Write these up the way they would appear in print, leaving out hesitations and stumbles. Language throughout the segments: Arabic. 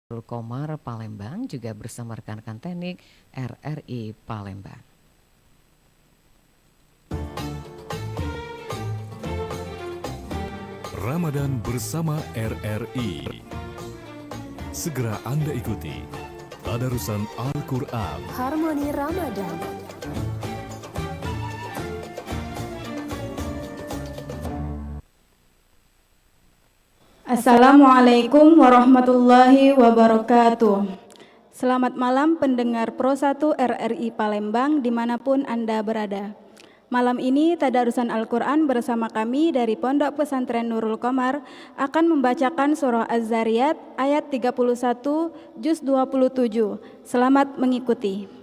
Komar Palembang juga bersama rekan-rekan teknik RRI Palembang. Ramadan bersama RRI. Segera Anda ikuti Tadarusan Al-Quran Harmoni Ramadan. Assalamualaikum warahmatullahi wabarakatuh. Selamat malam pendengar Pro 1 RRI Palembang dimanapun Anda berada. Malam ini Tadarusan Al-Quran bersama kami dari Pondok Pesantren Nurul Komar akan membacakan surah Az-Zariyat ayat 31 juz 27. Selamat mengikuti.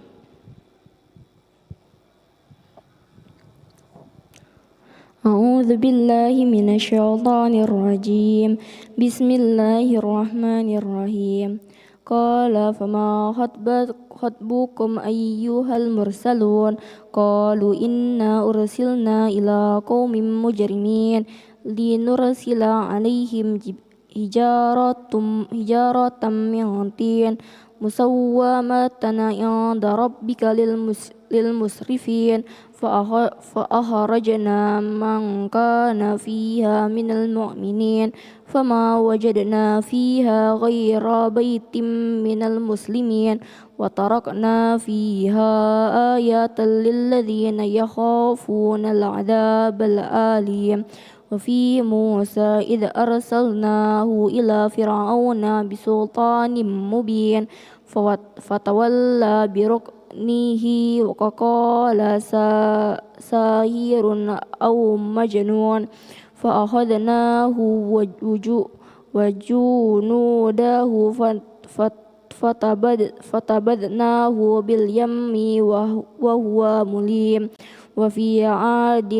أعوذ بالله من الشيطان الرجيم بسم الله الرحمن الرحيم قال فما خطبكم أيها المرسلون قالوا إنا أرسلنا إلى قوم مجرمين لنرسل عليهم حجارة من طين مسومة عند ربك للمسرفين فأخرجنا من كان فيها من المؤمنين فما وجدنا فيها غير بيت من المسلمين وتركنا فيها آيات للذين يخافون العذاب الأليم وفي موسى إذ أرسلناه إلى فرعون بسلطان مبين فتولى بركنه وقال ساحر أو مجنون فأخذناه وجنوده فتبذناه باليم وهو مليم وفي عاد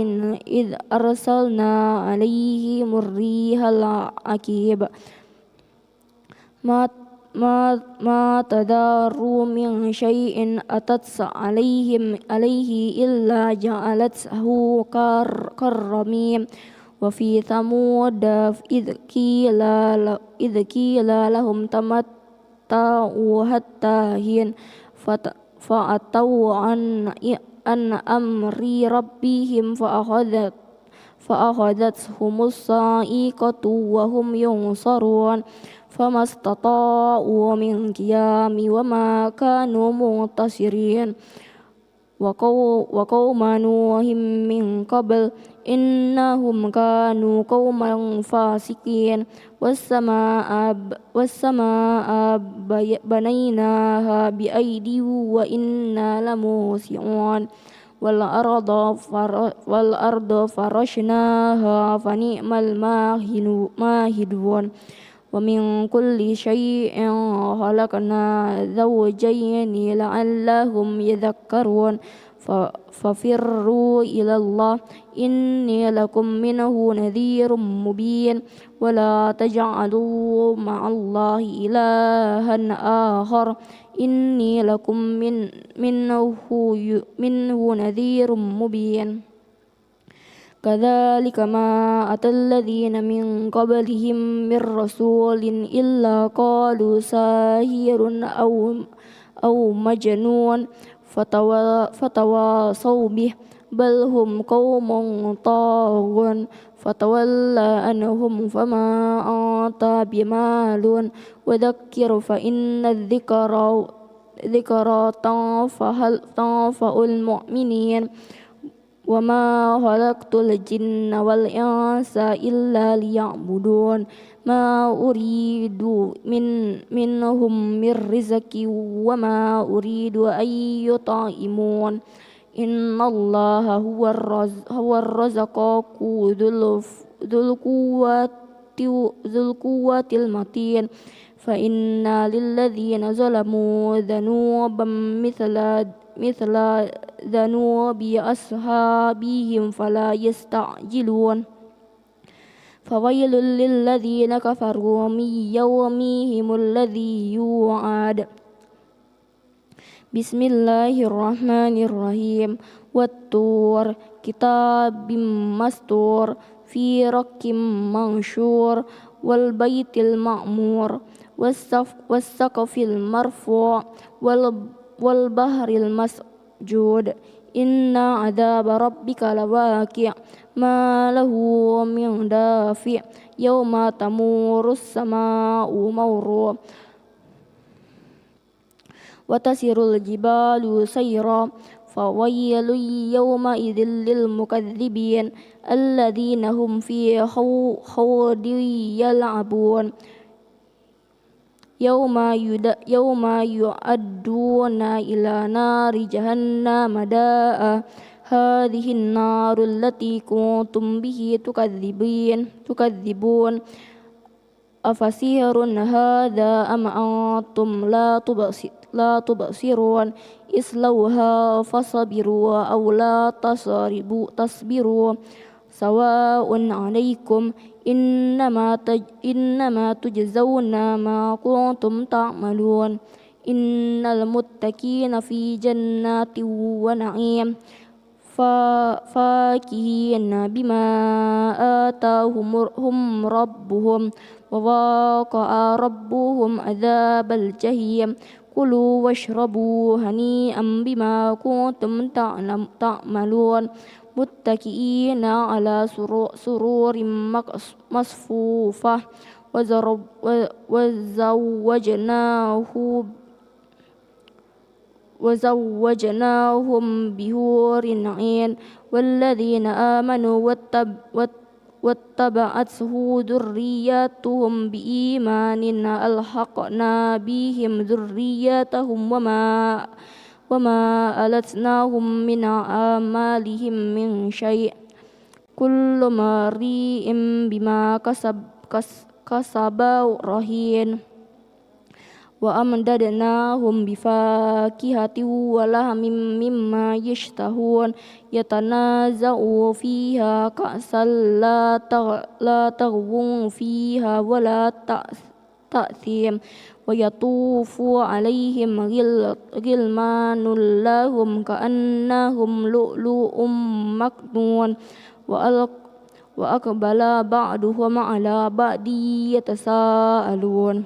إذ أرسلنا عليهم الريح العقيب ما تداروا من شيء أتت عليه إلا جعلته كالرميم وفي ثمود إذ قيل لهم تمتعوا حتى حين فأتوا عن أمر ربهم فأخذتهم الصاعقة وهم ينصرون فما استطاعوا من قيام وما كانوا منتصرين وقوم نوح من قبل إنهم كانوا قوما فاسقين والسماء بنيناها بأيدي وإنا لموسعون والأرض فرشناها فنعم الماهدون ومن كل شيء خلقنا زوجين لعلهم يذكرون ففروا إلى الله إني لكم منه نذير مبين ولا تجعلوا مع الله إلها آخر إني لكم منه نذير مبين كذلك ما أتى الذين من قبلهم من رسول إلا قالوا ساحر أو مجنون فتواصوا به بل هم قوم طاغون فتولى عنهم فما أنت بمالون وذكر فإن الذكرى تنفع المؤمنين وما خلقت الجن والإنس إلا ليعبدون ما أريد منهم من رزق وما أريد أن يطعمون إن الله هو الرزاق ذو القوة المتين فإن للذين ظلموا ذنوبا مثل ذنوب أصحابهم فلا يستعجلون فويل للذين كفروا من يومهم الذي يوعد بسم الله الرحمن الرحيم والطور كتاب مسطور في رق منشور والبيت المعمور والسقف المرفوع والبحر المسجود إن عذاب ربك لواقع ما له من دافع يوم تمور السماء مورا وتسير الجبال سيرا فويل يومئذ للمكذبين الذين هم في خوض يلعبون يوم يعدون إلى نار جهنم داء هذه النار التي كنتم به تكذبون أفسحر هذا أم أنتم لا تبصرون اصلوها فاصبروا أو لا تصبروا سواء عليكم إنما تجزون ما كنتم تعملون إن المتقين في جنات ونعيم فاكهين بما آتاهم ربهم ووقع ربهم عذاب الجحيم كلوا واشربوا هنيئا بما كنتم تعملون متكئين على سرور مصفوفة وزوجناهم بحور عين والذين آمنوا واتبعتهم ذريتهم بإيمان ألحقنا بهم ذريتهم وما ألتناهم من أعمالهم من شيء كل امرئ بما كسب رهين وأمددناهم بفاكهة ولحم مما يشتهون يتنازعوا فيها كأسا لا تغوا فيها ولا تأثيم ويطوف عليهم غلمان لهم كأنهم لؤلؤ مكنون وأقبل بعضهم على بعض يتساءلون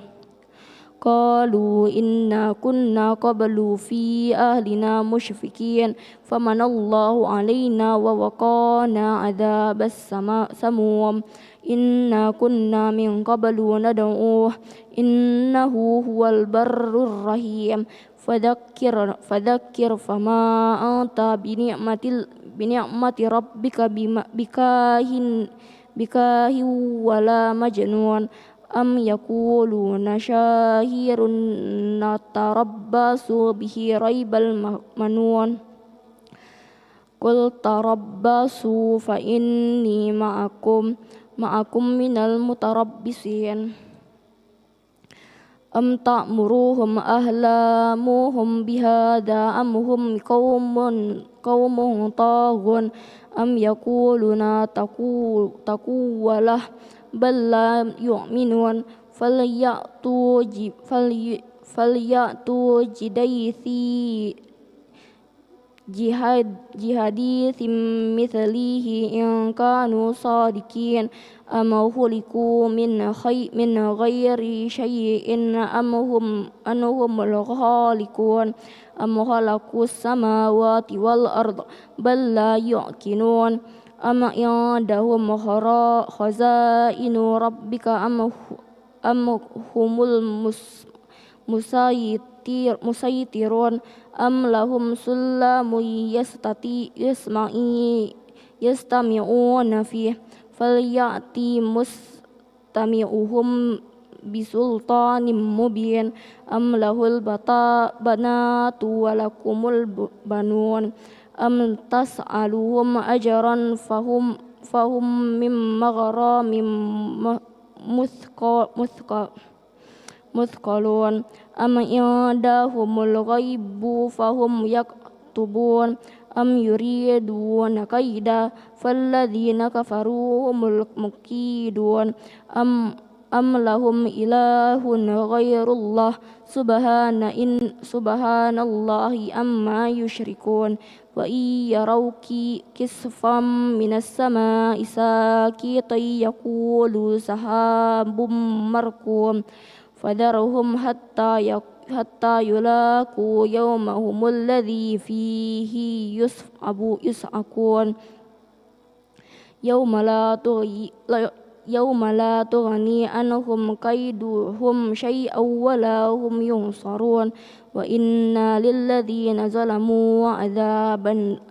قالوا إنا كنا قبل في أهلنا مشفقين فمن الله علينا ووقانا عذاب السموم إنا كنا من قبل ندعوه إنه هو البر الرحيم فذكر فما أنت بنعمة ربك بكاهن ولا مجنون أم يقولون شاعر نتربص به ريب المنون قل تربصوا فإني معكم من المتربصين أم تأمرهم أحلامهم بهذا أم هم قوم طاغون أم يقولون تقوله بل لا يؤمنون فليأتوا جهاديث مثله إن كانوا صادقين أم خلقوا من غير شيء أم هم الخالقون أم خلقوا السماوات والأرض بل لا يعقلون أم عندهم خزائن ربك أم هم المسيطرون أم لهم سلم يستمعون فيه فليأتي مستمعهم بسلطان مبين أم له البنات ولكم البنون أم تسألهم أجرا فهم من مغرم مثقلون أم عندهم الغيب فهم يكتبون أم يريدون كيدا فالذين كفروا هم المكيدون أم لهم إله غير الله سبحان الله أما يشركون وإن يروا كسفا من السماء ساقطا يقولوا سحاب مركوم فذرهم حتى يلاقوا يومهم الذي فيه يصعقون يوم لا تغني عنهم كيدهم شيئا ولا هم ينصرون وإن للذين ظلموا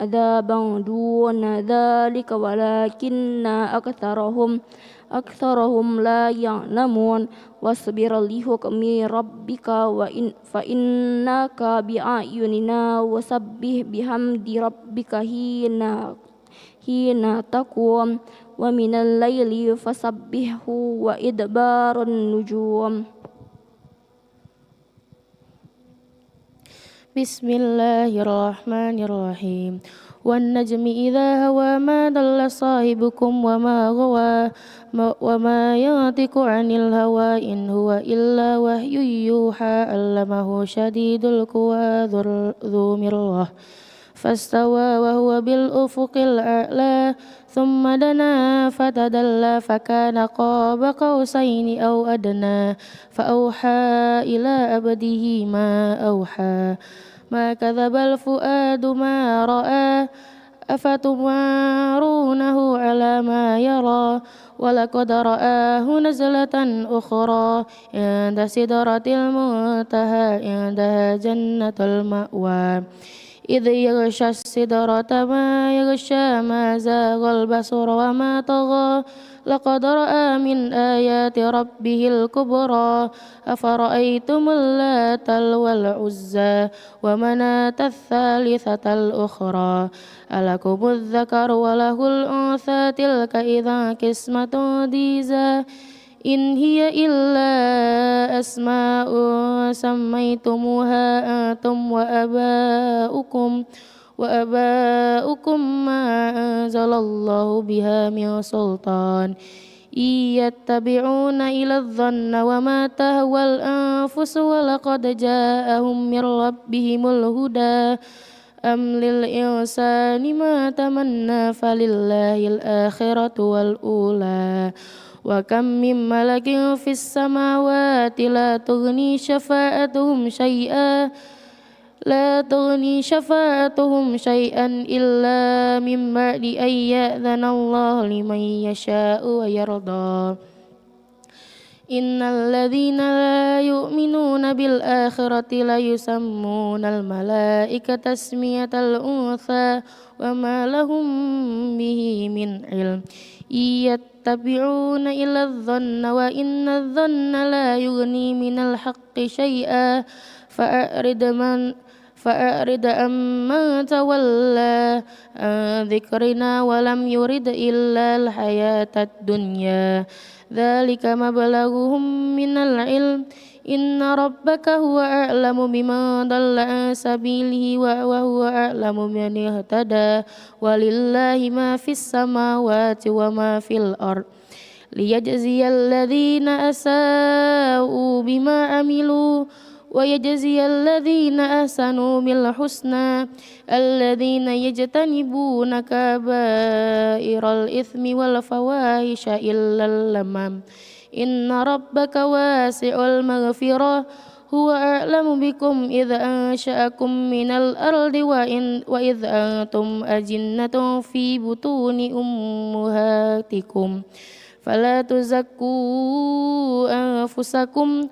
عذابا دون ذلك ولكن أكثرهم لا يعلمون واصبر لحكم ربك فإنك بأعيننا وسبح بحمد ربك حين تقوم ومن الليل فسبحه وإدبار النجوم. بسم الله الرحمن الرحيم والنجم إذا هوى ما ضل صاحبكم وما غوى وما ينطق عن الهوى إن هو إلا وحي يوحى علمه شديد القوى ذو مرة فاستوى وهو بالأفق الأعلى ثم دنا فتدلى فكان قاب قوسين أو أدنى فأوحى إلى عبده ما أوحى ما كذب الفؤاد ما رأى أفتمارونه على ما يرى ولقد رآه نزلة أخرى عند سدرة المنتهى عندها جنة المأوى إذ يغشى السدرة ما يغشى ما زاغ البصر وما طغى لقد رأى من آيات ربه الكبرى أفرأيتم اللات والعزى ومناة الثالثة الأخرى ألكم الذكر وله الأنثى تلك إذا قسمة ضيزى إن هي إلا أسماء سميتموها أنتم وآباؤكم ما أنزل الله بها من سلطان إن يتبعون إلا الظن وما تهوى الأنفس ولقد جاءهم من ربهم الهدى أم للإنسان ما تمنى فلله الآخرة والأولى وكم من ملك في السماوات لا تغني شفاعتهم شيئا إلا من بعد أن يأذن الله لمن يشاء ويرضى إن الذين لا يؤمنون بالآخرة لا يسمون الملائكة تسمية الأنثى وما لهم به من علم إن يتبعون إلا الظن وإن الظن لا يغني من الحق شيئا فأعرض عمن تولى عن ذكرنا ولم يرد إلا الحياة الدنيا ذلك مبلغهم من العلم إن ربك هو أعلم بمن ضل عن سبيله وهو أعلم بمن اهتدى ولله ما في السماوات وما في الأرض ليجزي الذين أساءوا بما عملوا ويجزي الذين أحسنوا بالحسنى الذين يجتنبون كبائر الإثم والفواحش إلا اللمم إن ربك واسع المغفرة هو أعلم بكم إذ أنشأكم من الأرض وإذ أنتم أجنة في بطون أمهاتكم فلا تزكوا أنفسكم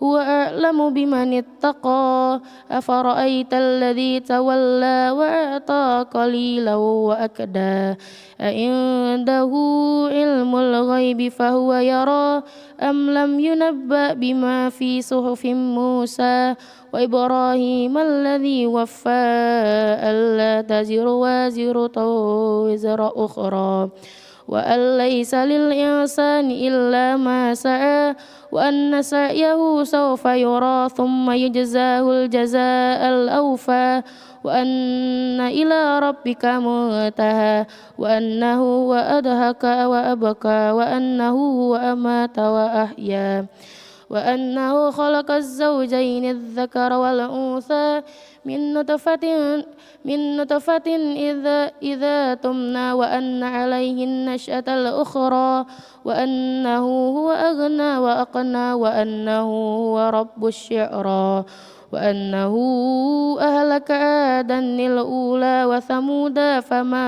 هو أعلم بمن اتقى أفرأيت الذي تولى وأعطى قليلا وأكدى أعنده علم الغيب فهو يرى أم لم ينبأ بما في صحف موسى وإبراهيم الذي وفى ألا تزر وازرة وزر أخرى وأن ليس للإنسان إلا ما سعى وأن سعيه سوف يرى ثم يجزاه الجزاء الأوفى وأن إلى ربك منتهى وأنه هو أضحك وأبكى وأنه هو أمات وأحيا وأنه خلق الزوجين الذكر والأنثى من نطفة إذا تمنى وأن عليه النشأة الأخرى وأنه هو أغنى وأقنى وأنه هو رب الشعرى وأنه أهلك عادا الأولى وثمود فما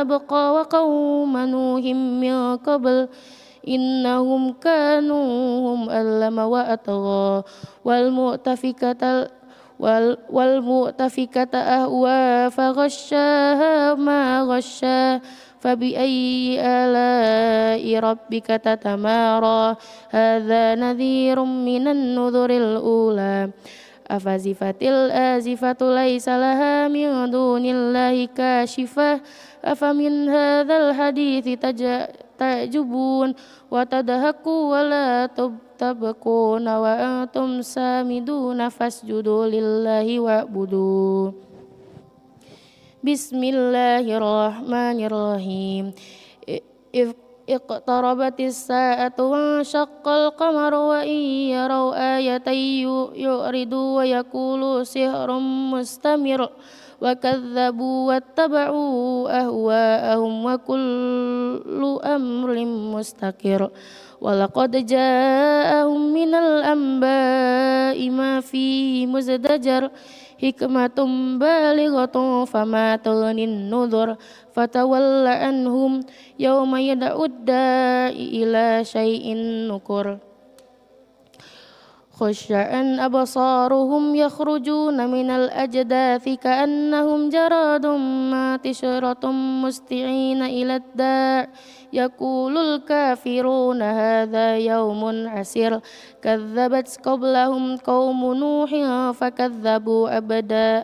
أبقى وقوم نوح من قبل إنهم كانوا هم أظلم وأطغى والمؤتفكة أهوى فغشاها ما غشا فبأي آلاء ربك تتمارى هذا نذير من النذر الأولى أفزفت الآزفة ليس لها من دون الله كاشفة أفمن هذا الحديث تعجبون وتضحكون ولا تبكون وأنتم سامدون فاسجدوا لله واعبدوا بسم الله الرحمن الرحيم اقتربت الساعة وانشق القمر وإن يروا آية يعرضوا ويقولوا سحر مستمر وكذبوا واتبعوا أهواءهم وكل أمر مستقر ولقد جاءهم من الأنباء ما فيه مزدجر حكمة بالغة فما تغني النذر فتول عنهم يوم يدعو الداعي إلى شيء نكر خشعا أبصارهم يخرجون من الأجداث كأنهم جراد مانتشرة مسرعين إلى الداع يقول الكافرون هذا يوم عسير كذبت قبلهم قوم نوح فكذبوا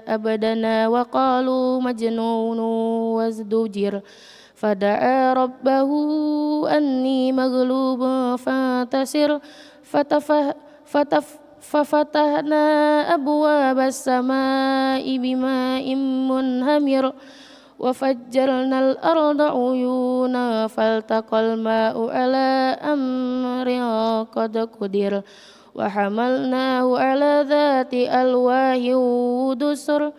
أبدنا وقالوا مجنون وازدجر فدعا ربه أني مغلوب فانتصر ففتحنا أبواب السماء بماء منهمر وفجرنا الأرض عيونا فالتقى الماء على أمر قد قدر وحملناه على ذات ألواح ودسر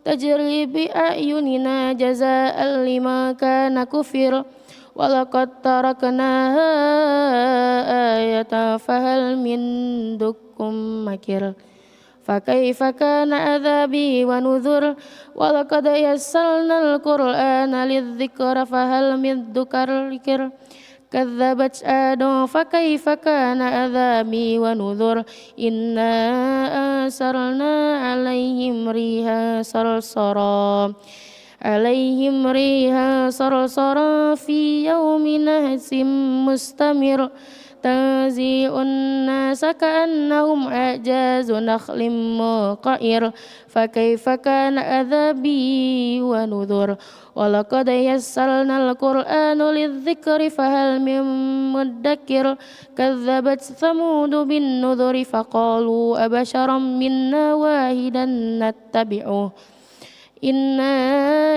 تجري بأعيننا جزاء لما كان كفر ولقد تركناها آية فهل من دكم مكر فكيف كان عذابي ونذر ولقد يسرنا القرآن للذكر فهل من ذكر كذبت عاد فكيف كان عذابي ونذر إنا أرسلنا عليهم ريحا صرصرا في يوم نحس مستمر تنزيع الناس كأنهم أعجاز نخل منقعر فكيف كان عذابي ونذر ولقد يسرنا القرآن للذكر فهل من مدكر كذبت ثمود بالنذر فقالوا أبشرا منا واحدا نتبعه إنا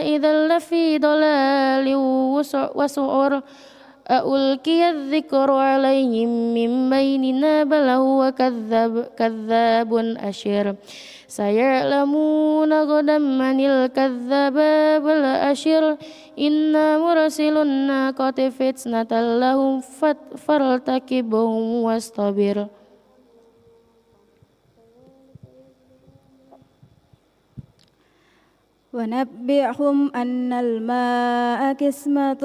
إذا لفي ضلال وسعر ألقي الذكر عليهم من بيننا بل هو كذاب أشر سيعلمون غدا من الكذاب الأشر إنا مرسل الناقة فتنة لهم فارتكبهم واصطبر ونبئهم أن الماء قسمة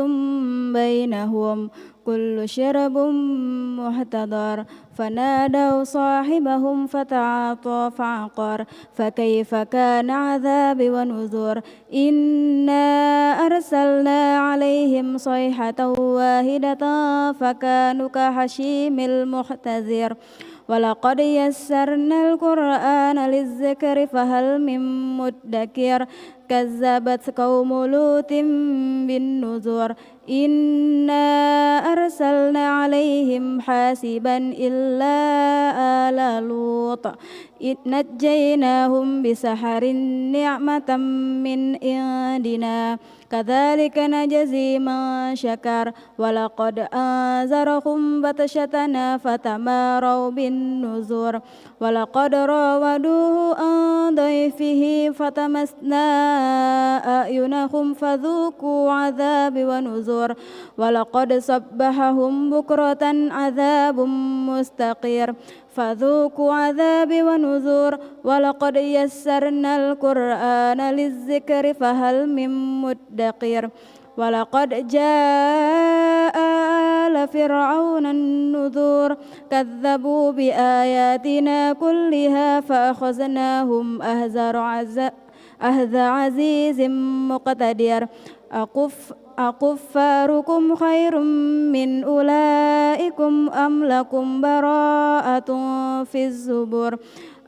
بينهم كل شرب محتضر فنادوا صاحبهم فتعاطى فعقر فكيف كان عذابي ونذر إنا أرسلنا عليهم صيحة واحدة فكانوا كحشيم المحتضر ولقد يسرنا القرآن للذكر فهل من مدكر كذبت قوم لوط بالنذر إنا أرسلنا عليهم حاسبا إلا آل لوط نجيناهم بسحر نعمة من عندنا كذلك نجزي من شكر ولقد أنذرهم بطشتنا فتماروا بالنذر ولقد راودوه عن ضيفه فتمسنا أعينهم فذوقوا عذابي ونذر ولقد صبحهم بكرة عذاب مستقير فذوقوا عذابي ونذر ولقد يسرنا القرآن للذكر فهل من مدكر ولقد جاء آل فرعون النذر كذبوا بآياتنا كلها فأخذناهم أخذ عزيز مقتدر أكفاركم خير من أولئكم أم لكم براءة في الزبر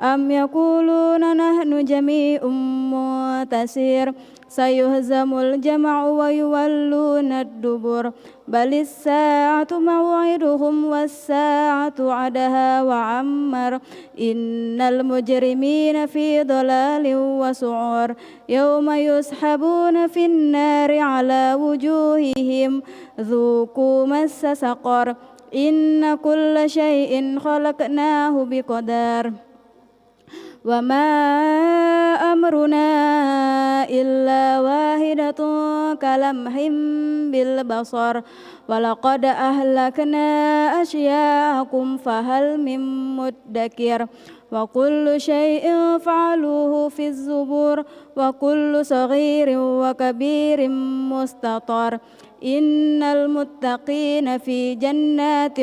أم يقولون نحن جميع منتصر سيهزم الجمع ويولون الدبر بل الساعة موعدهم والساعة عدها وعمر إن المجرمين في ضلال وسعر يوم يسحبون في النار على وجوههم ذوقوا مس سقر إن كل شيء خلقناه بقدر وما أمرنا إلا واحدة كلمح بالبصر ولقد أهلكنا أشياءكم فهل من مدكر وكل شيء فعلوه في الزبور وكل صغير وكبير مستطر إن المتقين في جنات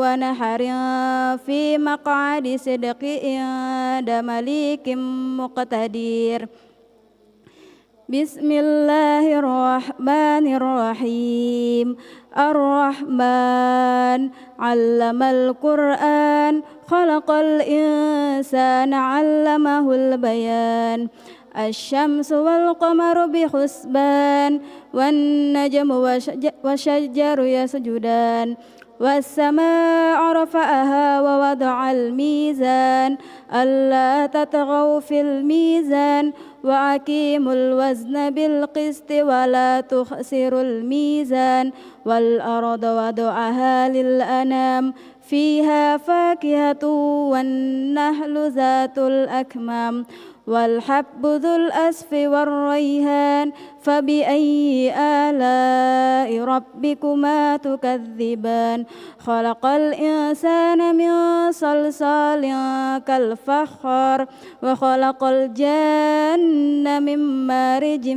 ونهر في مقعد صدق عند مليك مقتدر بسم الله الرحمن الرحيم الرحمن علم القرآن خلق الإنسان علمه البيان الشمس والقمر بحسبان والنجم والشجر يسجدان والسماء رفعها ووضع الميزان ألا تطغوا في الميزان وأقيموا الوزن بالقسط ولا تخسروا الميزان والأرض وضعها للأنام فيها فاكهة والنخل ذات الأكمام والحب ذو الأسف والريحان فبأي آلاء ربكما تكذبان خلق الإنسان من صلصال كالفخار وخلق الجن من مارج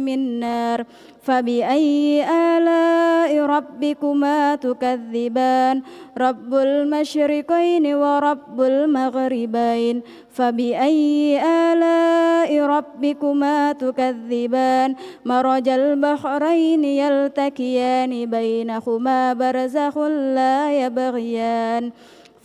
من نار فبأي آلاء ربكما تكذبان رب المشرقين ورب المغربين فبأي آلاء ربكما تكذبان مرج البحرين يلتقيان بينهما برزخ لا يبغيان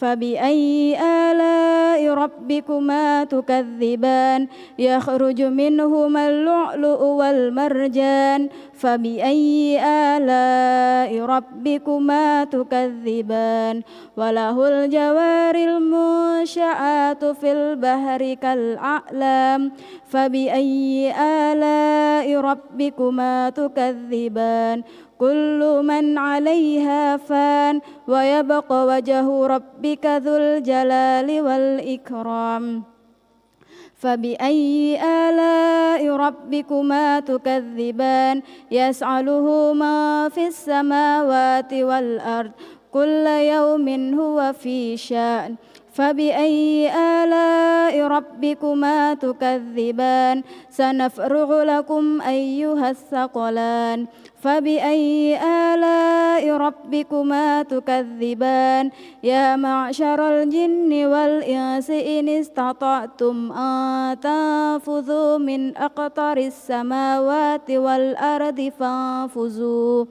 فبأي آلاء ربكما تكذبان يخرج منهما اللؤلؤ والمرجان فبأي آلاء ربكما تكذبان وله الجوار المنشآت في البحر كالأعلام فبأي آلاء ربكما تكذبان كل من عليها فان ويبقى وجه ربك ذو الجلال والإكرام فبأي آلاء ربكما تكذبان يسأله ما في السماوات والأرض كل يوم هو في شأن فبأي آلاء ربكما تكذبان سنفرغ لكم أيها الثقلان فبأي آلاء ربكما تكذبان يا معشر الجن والإنس إن استطعتم أن تنفذوا من أقطار السماوات والأرض فانفذوا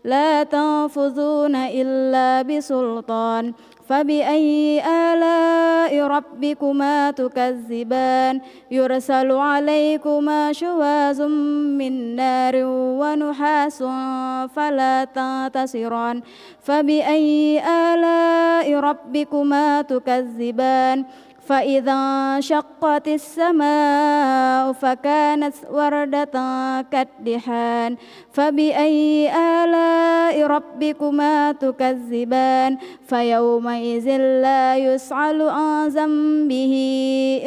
لا تنفذون إلا بسلطان فبأي آلاء ربكما تكذبان يرسل عليكما شواظ من نار ونحاس فلا تنتصران فبأي آلاء ربكما تكذبان فإذا انشقت السماء فكانت وردة كالدحان فبأي آلاء ربكما تكذبان فيومئذ لا يسأل عن ذنبه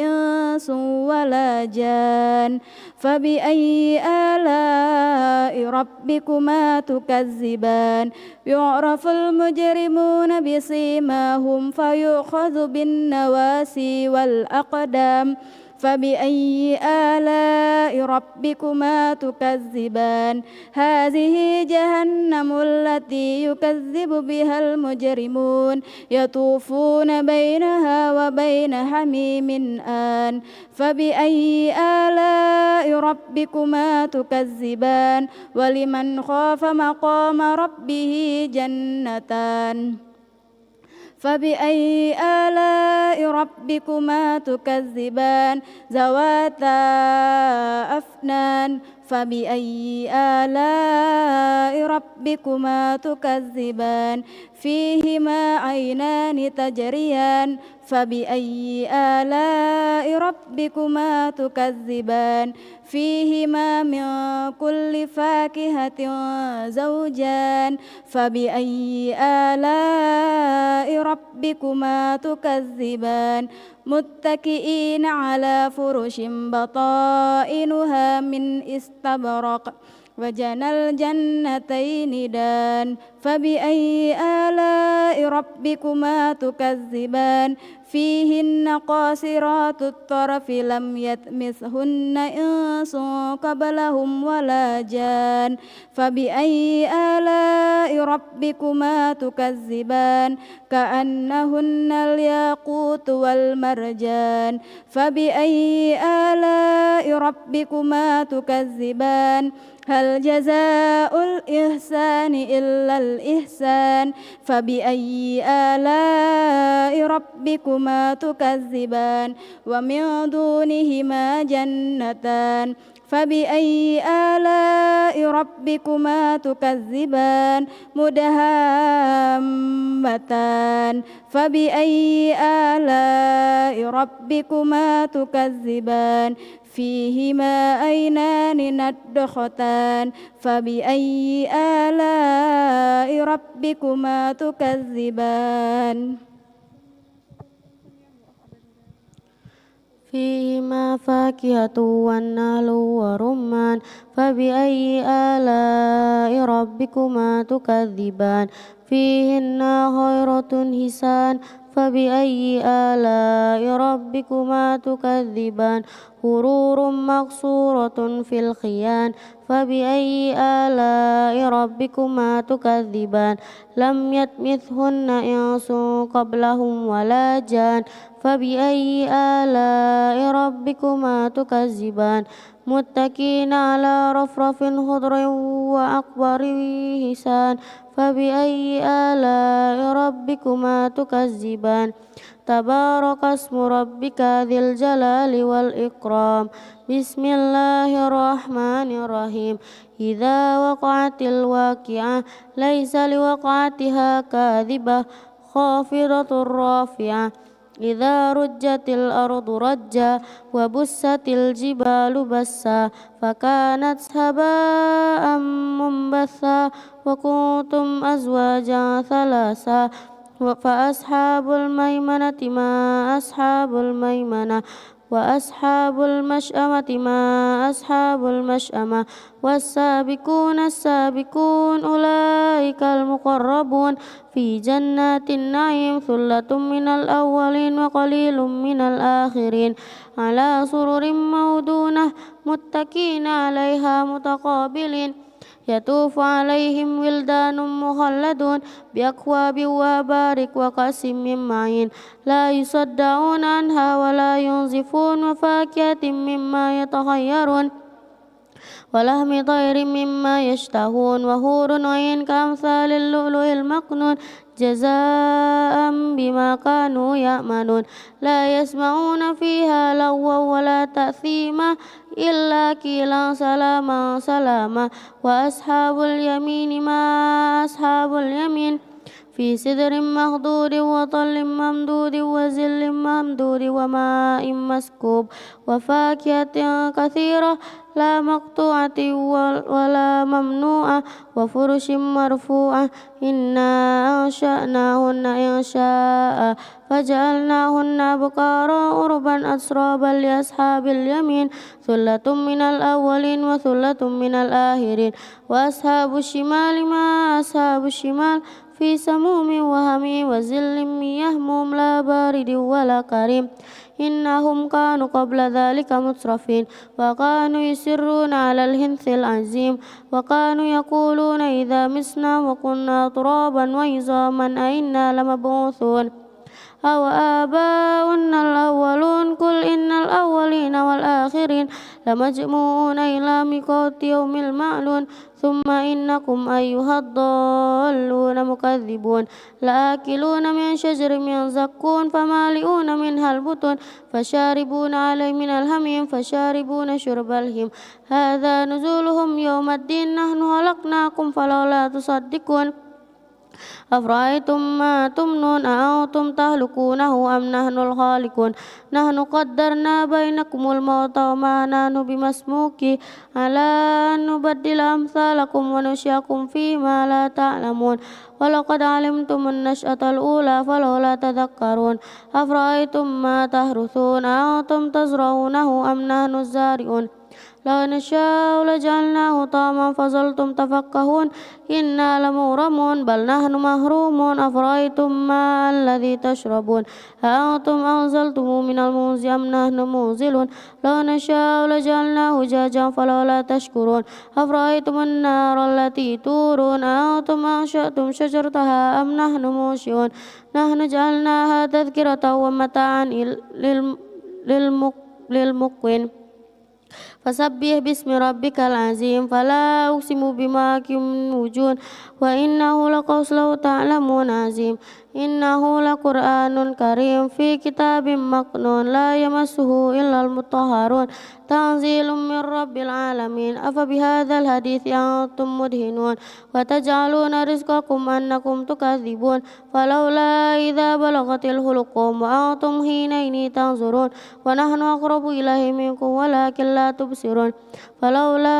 إنس ولا جان فبأي آلاء ربكما تكذبان يعرف المجرمون بسيماهم فيؤخذ بالنواسي والأقدام فبأي آلاء ربكما تكذبان هذه جهنم التي يكذب بها المجرمون يطوفون بينها وبين حميم آن فبأي آلاء ربكما تكذبان ولمن خاف مقام ربه جنتان فبأي آلاء ربكما تكذبان ذواتا أفنان فبأي آلاء ربكما تكذبان فيهما عينان تجريان فبأي آلاء ربكما تكذبان فيهما من كل فاكهة زوجان فبأي آلاء ربكما تكذبان متكئين على فرش بطائنها من استبرق وجنى الجنتين دان فبأي آلاء ربكما تكذبان فيهن قاصرات الطرف لم يطمثهن إنس قبلهم ولا جان فبأي آلاء ربكما تكذبان كأنهن الياقوت والمرجان فبأي آلاء ربكما تكذبان هل جزاء الإحسان إلا الإحسان فبأي آلاء ربكما تكذبان ومن دونهما جنتان فبأي آلاء ربكما تكذبان مدهامتان فبأي آلاء ربكما تكذبان فيهما عينان نضختان فبأي آلاء ربكما تكذبان فيهما فاكهة والنخل ورمان فبأي آلاء ربكما تكذبان فيهن خيرة حسان فبأي آلاء ربكما تكذبان حرور مقصورة في الخيان فبأي آلاء ربكما تكذبان لم يطمثهن إنس قبلهم ولا جان فبأي آلاء ربكما تكذبان متكئين على رفرف خضر وأكبر حسان فبأي آلاء ربكما تكذبان تبارك اسم ربك ذي الجلال والإكرام بسم الله الرحمن الرحيم إذا وقعت الواقعة ليس لوقعتها كاذبة خافضة رافعة إذا رجت الأرض رجا وبست الجبال بسا فكانت هباء منبثا وكنتم أزواجا ثلاثا فأصحاب الميمنة ما أصحاب الميمنة وأصحاب المشأمة ما أصحاب المشأمة والسابقون السابقون أولئك المقربون في جنات النعيم ثلة من الأولين وقليل من الآخرين على سرر موضونة متكئين عليها متقابلين يطوف عليهم ولدان مخلدون بأكواب وأبارك وكأس من معين لا يصدعون عنها ولا ينزفون وفاكهة مما يتخيرون ولحم طير مما يشتهون وحور عين كأمثال اللؤلؤ المكنون جزاء بما كانوا يأمنون لا يسمعون فيها لغوا ولا تأثيما إلا قيلا سلاما سلاما وأصحاب اليمين ما أصحاب اليمين في سدر مخضود وطل ممدود وزل ممدود وماء مسكوب وفاكهة كثيرة لا مقطوعة ولا ممنوعة وفرش مرفوعة إنا أنشأناهن إنشاء فجعلناهن أبكارا عربا أترابا لأصحاب اليمين ثلة من الأولين وثلة من الآخرين وأصحاب الشمال ما أصحاب الشمال في سموم وهميم وظل من يهموم لا بارد ولا كريم إنهم كانوا قبل ذلك مترفين وكانوا يسرون على الحنث العظيم وكانوا يقولون إذا مسنا وكنا ترابا وعظاما أئنا لمبعوثون أو آباؤنا الأولون قل إن الأولين والآخرين لمجموعون إلى ميقات يوم المعلوم ثم إنكم أيها الضالون مكذبون لآكلون من شجر من زقوم فمالئون منها البطون فشاربون عليه من الحميم فشاربون شرب الهيم هذا نزولهم يوم الدين نحن خلقناكم فلولا تصدقون أفرأيتم ما تمنون أأنتم تهلكونه أم نحن الخالقون نحن قدرنا بينكم الموت وما نحن بمسموكين على أن نبدل أمثالكم ونشيكم فيما لا تعلمون ولقد علمتم النشأة الأولى فلولا تذكرون أفرأيتم ما تحرثون أأنتم تزرعونه أم نحن الزارعون لو نشاء لجعلناه طعما فظلتم تفكهون إنا لمغرمون بل نحن محرومون أفرأيتم ما الذي تشربون أأنتم أنزلتم من الموز أم نحن منزلون لو نشاء لجعلناه جاجا فلولا تشكرون أفرأيتم النار التي تورون أأنتم أنشأتم شجرتها أم نحن منشئون نحن جعلناها تذكرة ومتاعا للمقوين فسبح باسم ربك العظيم فلا أقسم بما وجون وإنه لقول تعلمون عظيم إنه لقرآن كريم في كتاب مكنون لا يمسه إلا المطهرون تنزيل من رب العالمين أفبهذا الحديث أنتم مدهنون وتجعلون رزقكم أنكم تكذبون فلولا إذا بلغت الحلقوم وأنتم حينئذ تنظرون ونحن أقرب إليه منكم ولكن لا تبصرون فلولا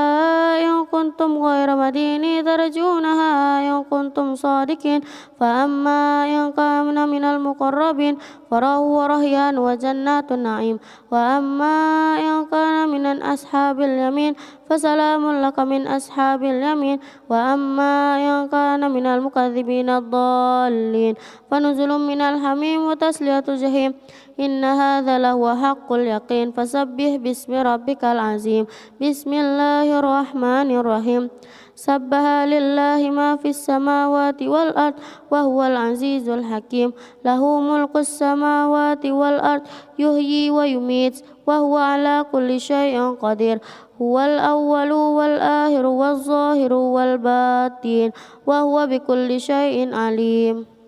إن كنتم غير مدينين ترجونها إن كنتم صادقين فأما إن كان من المقربين فروح وريحان وجنات النعيم وأما إن كان من أصحاب اليمين فسلام لك من أصحاب اليمين وأما إن كان من المكذبين الضالين فنزل من الحميم وتسلية جحيم إن هذا لهو حق اليقين فسبح باسم ربك العظيم بسم الله الرحمن الرحيم سبح لله ما في السماوات والأرض وهو العزيز الحكيم له ملك السماوات والأرض يحيي ويميت وهو على كل شيء قدير هو الأول والآخر والظاهر والباطن وهو بكل شيء عليم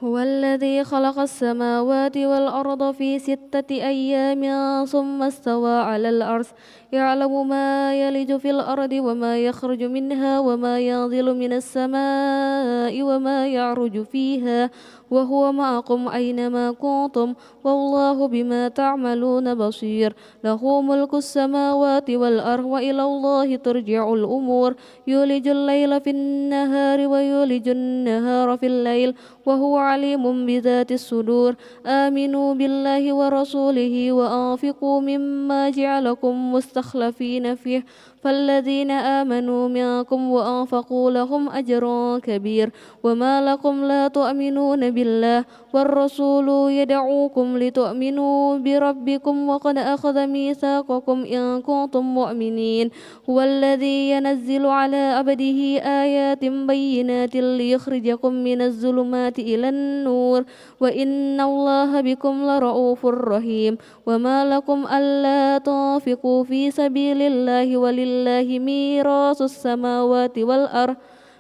هو الذي خلق السماوات والأرض في 6 أيام ثم استوى على العرش يعلم ما يلج في الأرض وما يخرج منها وما ينزل من السماء وما يعرج فيها وهو معكم أينما كنتم والله بما تعملون بصير له ملك السماوات والأرض وإلى الله ترجع الأمور يولج الليل في النهار ويولج النهار في الليل وهو عليم بذات الصدور آمنوا بالله ورسوله وأنفقوا مما جعلكم مستخلفين فيه فالذين آمنوا منكم وأنفقوا لهم أجر كبير وما لكم لا تؤمنون بالله والرسول يدعوكم لتؤمنوا بربكم وقد أخذ ميثاقكم إن كنتم مؤمنين هو الذي ينزل على عبده آيات بينات ليخرجكم من الظلمات إلى النور وإن الله بكم لرؤوف رحيم وما لكم ألا تنفقوا في سبيل الله ولله ميراث السماوات والأرض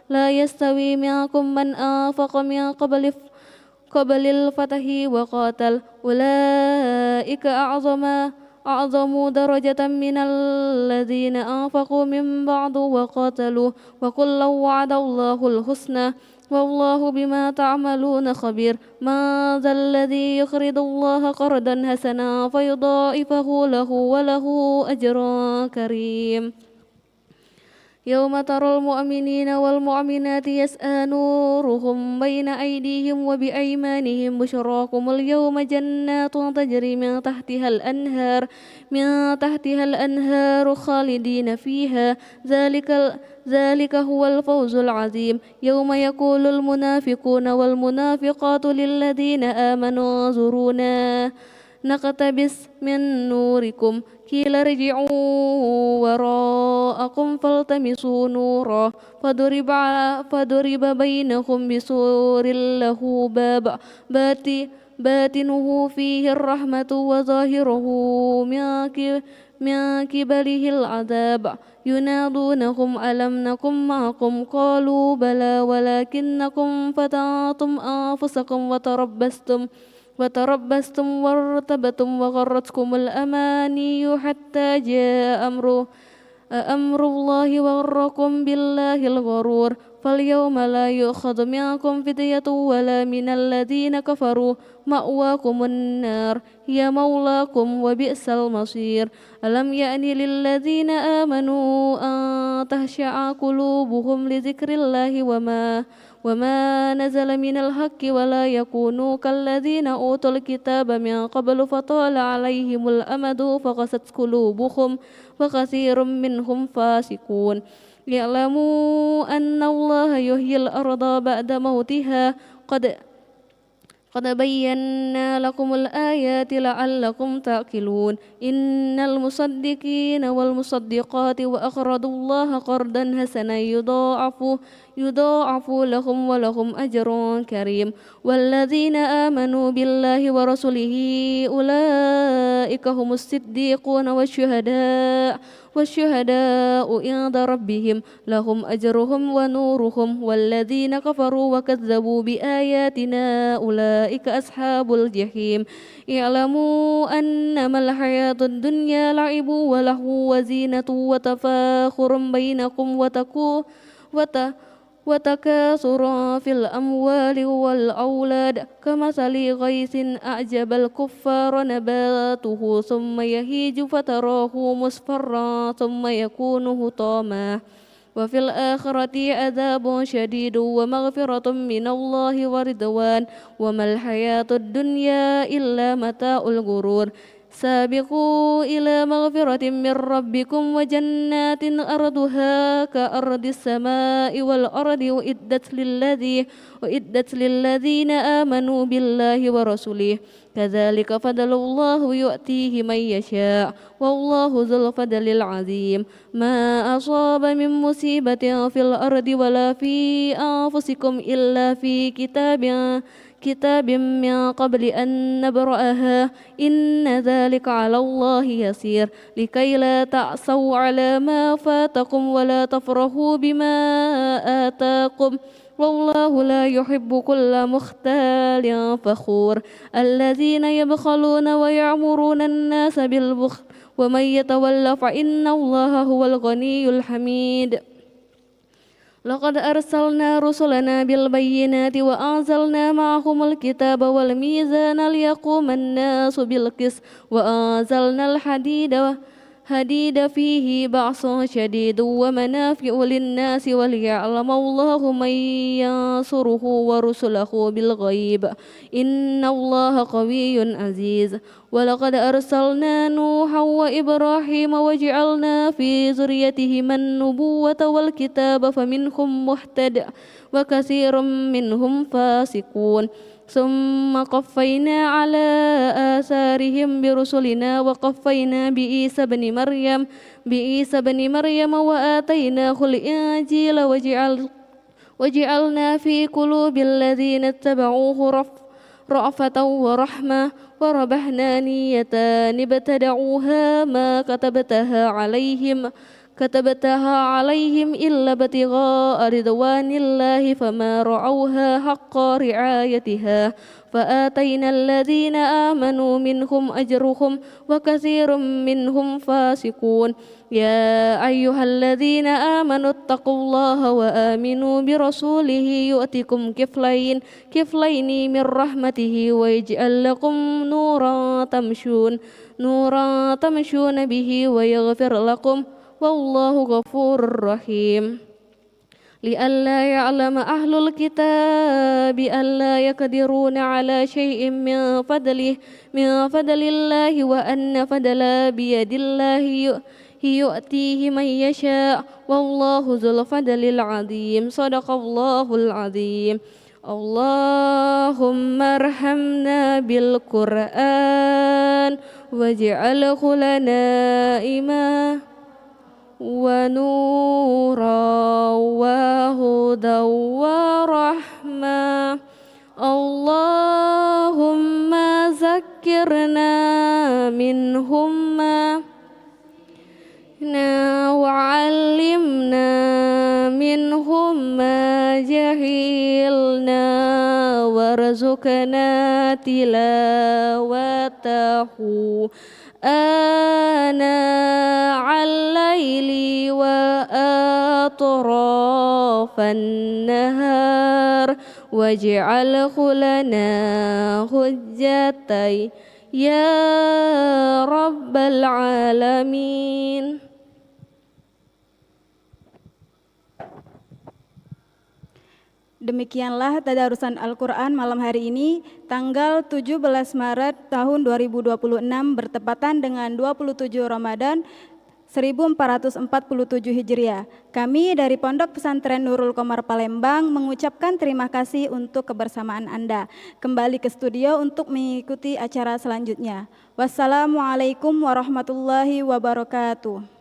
لا يستوي منكم من أنفق من قبل الفتح وقاتل أولئك أعظم درجة من الذين أنفقوا من بعد وقاتلوا وكلا وعد الله الحسنى والله بما تعملون خبير ما ذا الذي يقرض الله قرضا حسنا فيضاعفه له وله أجر كريم يوم ترى المؤمنين والمؤمنات يسعى نورهم بين أيديهم وبأيمانهم بشراكم اليوم جنات تجري من تحتها الأنهار خالدين فيها ذلك هو الفوز العظيم يوم يقول المنافقون والمنافقات للذين آمنوا انظرونا نقتبس من نوركم قيل ارجعوا وراءكم فالتمسوا نورا فضرب بينهم بسور له باب باطنه فيه الرحمة وظاهره من قبله العذاب ينادونهم ألم نكن معكم قالوا بلى ولكنكم فتنتم أنفسكم وتربستم وارتبتم وغرتكم الأماني حتى جاء أمر الله وغركم بالله الغرور فاليوم لا يؤخذ منكم فدية ولا من الذين كفروا مأواكم النار هي مولاكم وبئس المصير ألم يأن للذين آمنوا أن تخشع قلوبهم لذكر الله وما نزل من الحق ولا يكونوا كالذين أوتوا الكتاب من قبل فطال عليهم الأمد فقست قلوبهم وكثير منهم فاسقون يعلموا أن الله يحيي الأرض بعد موتها قد بينا لكم الآيات لعلكم تعقلون إن المصدقين والمصدقات وأقرضوا الله قرضا حسنا يضاعف لهم ولهم أجر كريم والذين آمنوا بالله ورسله أولئك هم الصديقون والشهداء عند ربهم لهم أجرهم ونورهم والذين كفروا وكذبوا بآياتنا أولئك أصحاب الجحيم اعلموا أنما الحياة الدنيا لعب ولهو وزينة وتفاخر بينكم وتكاثر في الأموال والأولاد كمثل غيث أعجب الكفار نباته ثم يهيج فتراه مصفرا ثم يكون هطاما وفي الآخرة عذاب شديد ومغفرة من الله ورضوان وما الحياة الدنيا إلا متاع الغرور سابقوا إلى مغفرة من ربكم وجنات أرضها كأرض السماء والأرض وإدت للذين آمنوا بالله ورسله كذلك فضل الله يؤتيه من يشاء والله ذو الفضل العظيم ما أصاب من مصيبة في الأرض ولا في أنفسكم إلا في كتاب من قبل أن نبرأها إن ذلك على الله يسير لكي لا تعصوا على ما فاتكم ولا تفرحوا بما آتاكم والله لا يحب كل مختال فخور الذين يبخلون ويعمرون الناس بالبخل ومن يتول فإن الله هو الغني الحميد لقد أرسلنا رسلنا بالبينات وأنزلنا معهم الكتاب والميزان ليقوم الناس بالقسط وأنزلنا الحديد فيه بأس شديد ومنافع للناس وليعلم الله من ينصره ورسله بالغيب إن الله قوي عزيز ولقد أرسلنا نوحا وإبراهيم وجعلنا في ذريتهما النبوة والكتاب فمنهم مهتد وكثير منهم فاسقون ثم قفينا على آثارهم برسلنا وقفينا بعيسى بن مريم وآتيناه الإنجيل وجعلنا في قلوب الذين اتبعوه رأفة ورحمة ورهبانية ابتدعوها ما كتبتها عليهم كتبتها عليهم إلا ابتغاء رضوان الله فما رعوها حق رعايتها فآتينا الذين آمنوا منهم أجرهم وكثير منهم فاسقون يا أيها الذين آمنوا اتقوا الله وآمنوا برسوله يؤتكم كفلين من رحمته ويجعل لكم نورا تمشون به ويغفر لكم والله غفور رحيم لئلا يعلم أهل الكتاب ألا يقدرون على شيء من فضل الله وأن فضل بيد الله يؤتيه من يشاء والله ذو الفضل العظيم صدق الله العظيم اللهم ارحمنا بالقرآن واجعله لنا إماما ونورا وهدى ورحمة اللهم ذكرنا منهم ما وعلمنا منهم ما جهلنا وارزقنا تلاوته آناء الليل وأطراف النهار واجعله لنا حجتي يا رب العالمين. Demikianlah tadarusan Al-Quran malam hari ini tanggal 17 Maret tahun 2026 bertepatan dengan 27 Ramadan 1447 Hijriah. Kami dari Pondok Pesantren Nurul Qomar Palembang mengucapkan terima kasih untuk kebersamaan Anda. Kembali ke studio untuk mengikuti acara selanjutnya. Wassalamualaikum warahmatullahi wabarakatuh.